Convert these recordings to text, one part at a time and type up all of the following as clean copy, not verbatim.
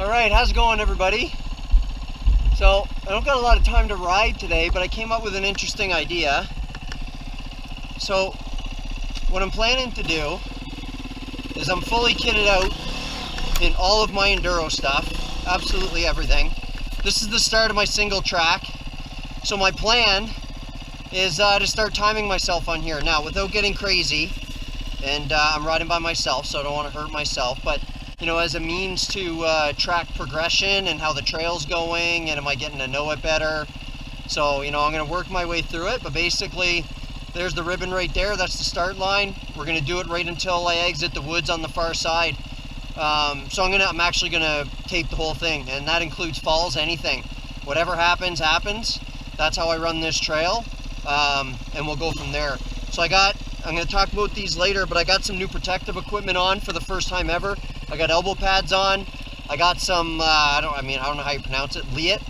Alright, how's it going, everybody? So, I don't got a lot of time to ride today, but I came up with an interesting idea. So, what I'm planning to do is I'm fully kitted out in all of my Enduro stuff, absolutely everything. This is the start of my single track, so my plan is to start timing myself on here. Now, without getting crazy, and I'm riding by myself, so I don't want to hurt myself, but you know, as a means to track progression and how the trail's going, and am I getting to know it better. So, you know, I'm going to work my way through it, but basically, there's the ribbon right there. That's the start line. We're going to do it right until I exit the woods on the far side. So I'm actually going to tape the whole thing, and that includes falls, anything. Whatever happens, happens. That's how I run this trail, and we'll go from there. So I'm going to talk about these later, but I got some new protective equipment on for the first time ever. I got elbow pads on. I got some, I don't know how you pronounce it, Liat.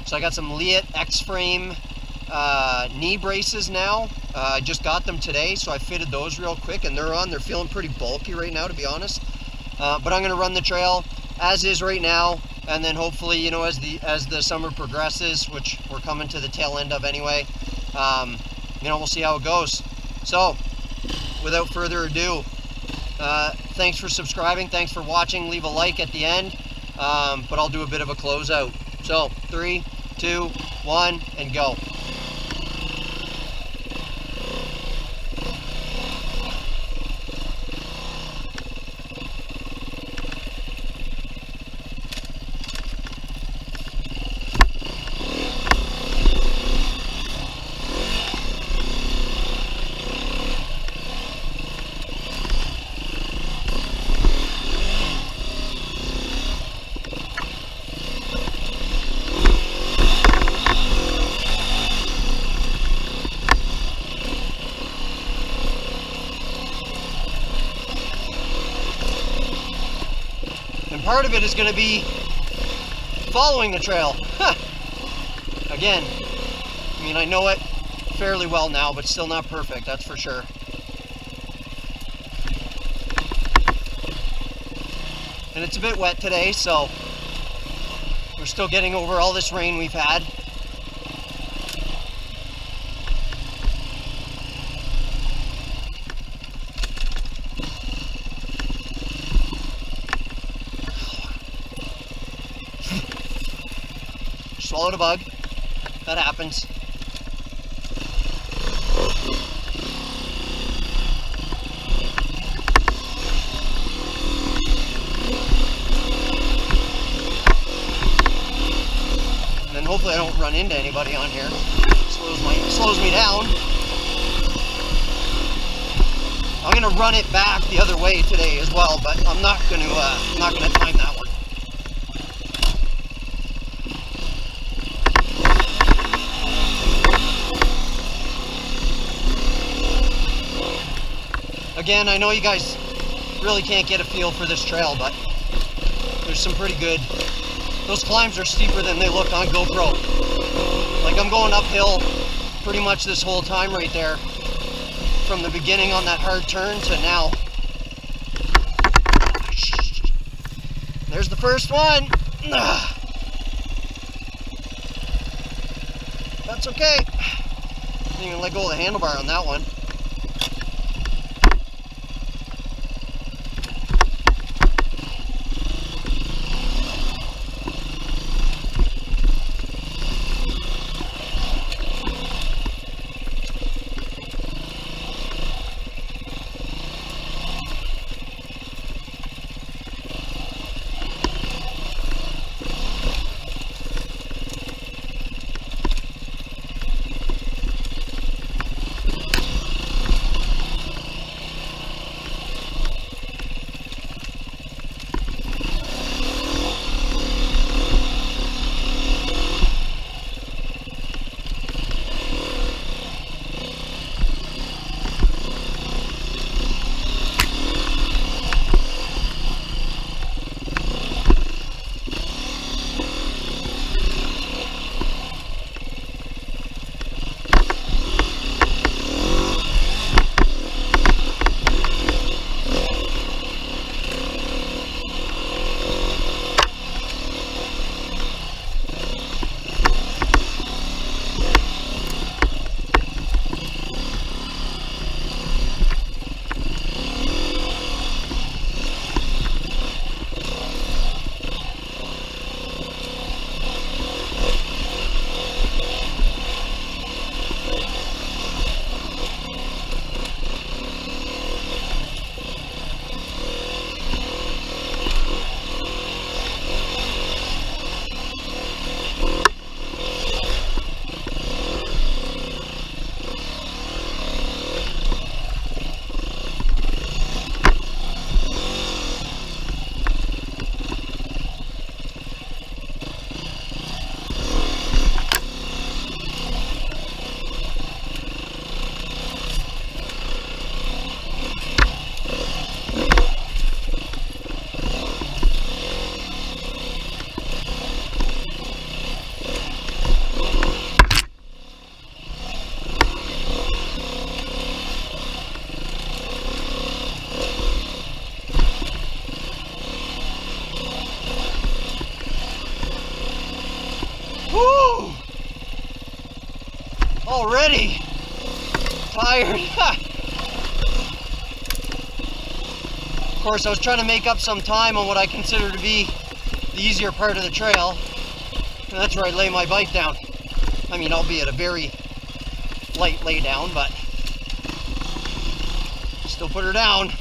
So I got some Liat X-Frame knee braces now. I just got them today, so I fitted those real quick, and they're on. They're feeling pretty bulky right now, to be honest. But I'm going to run the trail as is right now, and then hopefully, you know, as the summer progresses, which we're coming to the tail end of anyway, you know, we'll see how it goes. So, without further ado, thanks for subscribing, thanks for watching, leave a like at the end, but I'll do a bit of a closeout. So, 3, 2, 1, and go. And part of it is going to be following the trail. Again, I mean, I know it fairly well now, but still not perfect, that's for sure. And it's a bit wet today, so we're still getting over all this rain we've had. Swallowed a bug. That happens. And then hopefully I don't run into anybody on here. Slows me down. I'm gonna run it back the other way today as well, but I'm not gonna time that one. Again, I know you guys really can't get a feel for this trail, but there's some pretty good, those climbs are steeper than they look on GoPro. Like, I'm going uphill pretty much this whole time right there, from the beginning on that hard turn to now. There's the first one. That's okay. Didn't even let go of the handlebar on that one. already. Tired. Of course, I was trying to make up some time on what I consider to be the easier part of the trail. And that's where I lay my bike down. I mean, albeit a very light lay down, but still put her down.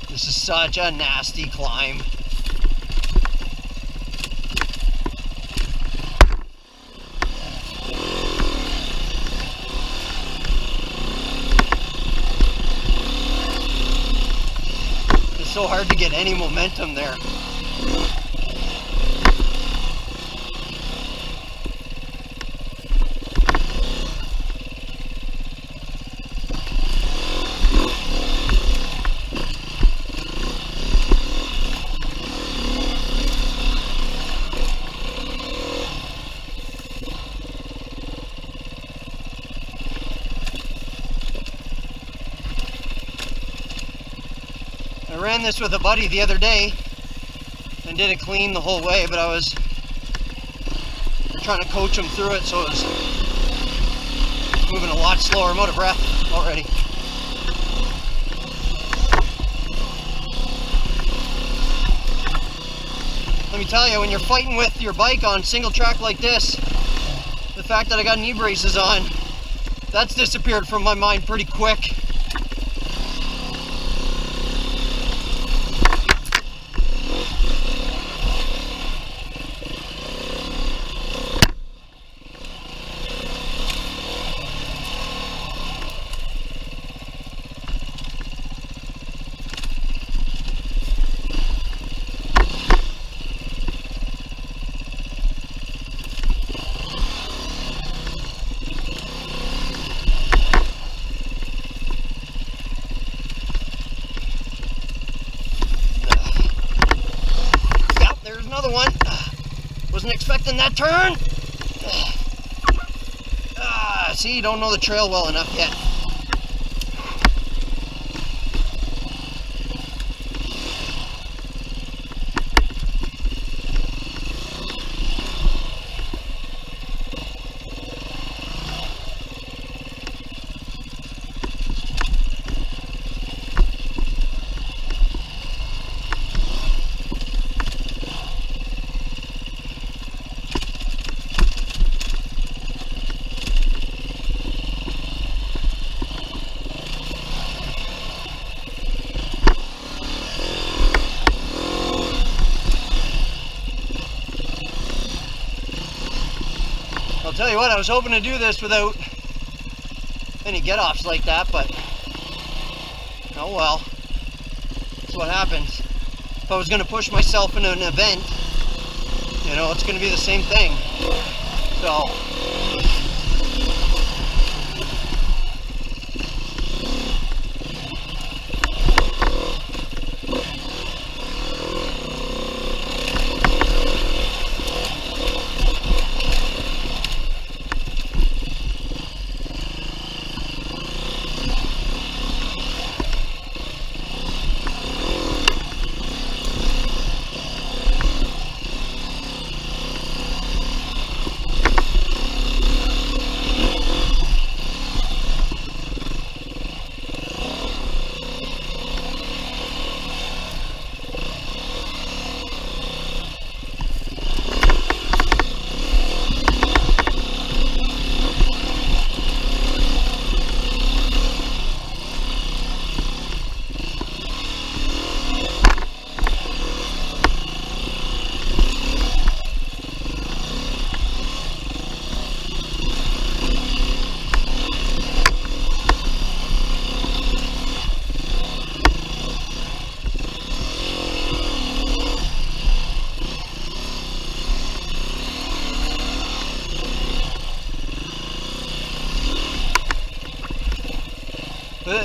This is such a nasty climb. It's so hard to get any momentum there. I ran this with a buddy the other day and did it clean the whole way, but I was trying to coach him through it, so it was moving a lot slower. I'm out of breath already. Let me tell you, when you're fighting with your bike on single track like this, the fact that I got knee braces on, that's disappeared from my mind pretty quick. Another one. Wasn't expecting that turn. See, you don't know the trail well enough yet. I'll tell you what, I was hoping to do this without any get-offs like that, but oh well, that's what happens. If I was going to push myself in an event, you know, it's going to be the same thing. So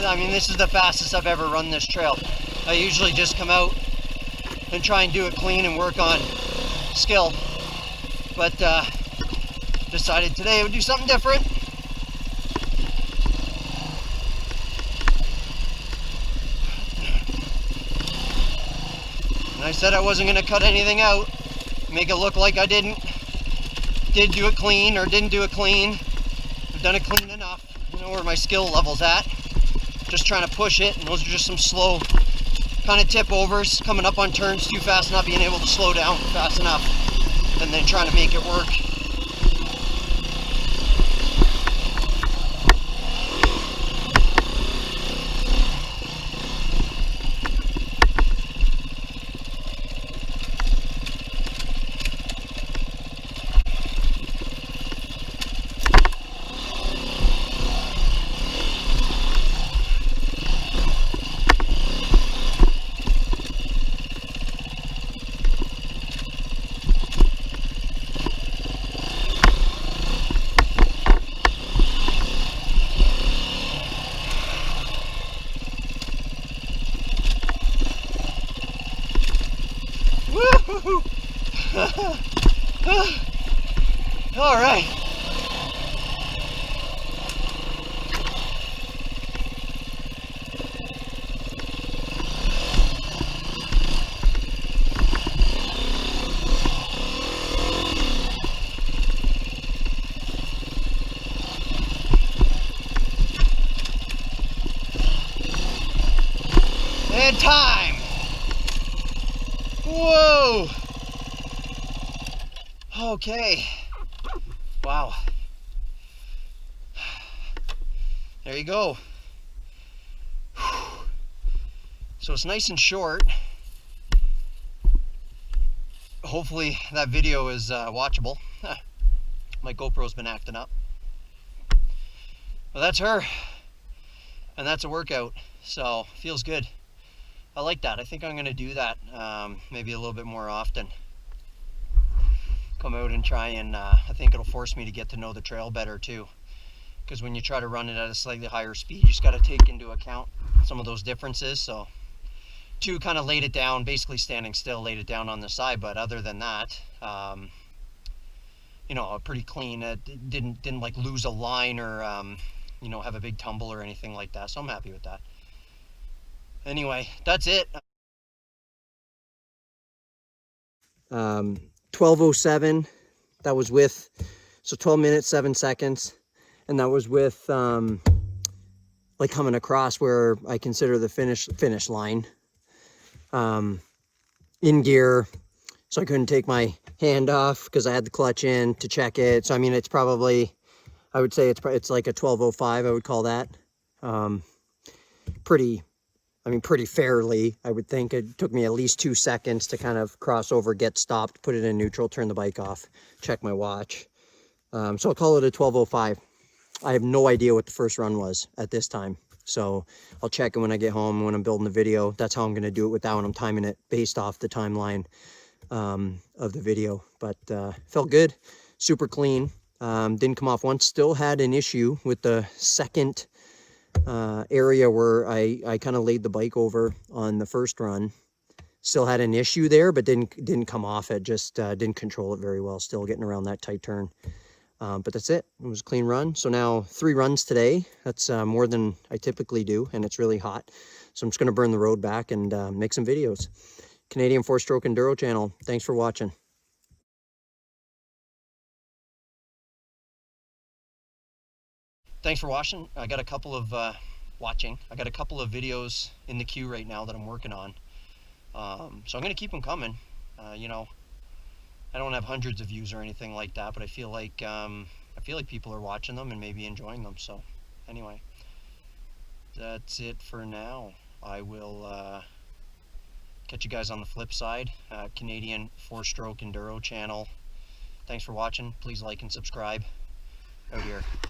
I mean, this is the fastest I've ever run this trail. I usually just come out and try and do it clean and work on skill. But decided today I would do something different. And I said I wasn't going to cut anything out, make it look like I did do it clean or didn't do it clean. I've done it clean enough. I know where my skill level's at. Just trying to push it, and those are just some slow kind of tip overs, coming up on turns too fast, not being able to slow down fast enough, and then trying to make it work. All right. And time. Whoa. Okay. Wow. There you go. So it's nice and short. Hopefully that video is watchable. My GoPro's been acting up. Well, that's her. And that's a workout. So feels good. I like that. I think I'm going to do that maybe a little bit more often. Come out and try and I think it'll force me to get to know the trail better too, because when you try to run it at a slightly higher speed, you just got to take into account some of those differences. So two, kind of laid it down, basically standing still, laid it down on the side, but other than that, you know, pretty clean. It didn't like lose a line or you know, have a big tumble or anything like that, so I'm happy with that. Anyway, that's it. 12:07, that was with, so 12 minutes 7 seconds, and that was with like coming across where I consider the finish line, in gear, so I couldn't take my hand off because I had the clutch in to check it. So I mean, it's probably, I would say it's like a 12:05, I would call that. Pretty fairly, I would think. It took me at least 2 seconds to kind of cross over, get stopped, put it in neutral, turn the bike off, check my watch. So I'll call it a 12:05. I have no idea what the first run was at this time. So I'll check it when I get home, when I'm building the video. That's how I'm going to do it with that one. I'm timing it based off the timeline of the video. But felt good, super clean. Didn't come off once. Still had an issue with the second area where I kind of laid the bike over on the first run. Still had an issue there, but didn't come off it. Just didn't control it very well. Still getting around that tight turn. But that's it. It was a clean run. So now 3 runs today. That's more than I typically do, and it's really hot. So I'm just going to burn the road back and make some videos. Canadian 4-stroke Enduro channel. Thanks for watching. Thanks for watching. I got a couple of videos in the queue right now that I'm working on. So I'm going to keep them coming. You know, I don't have hundreds of views or anything like that, but I feel like people are watching them and maybe enjoying them. So anyway, that's it for now. I will catch you guys on the flip side. Canadian 4-stroke Enduro channel. Thanks for watching. Please like and subscribe. Out here.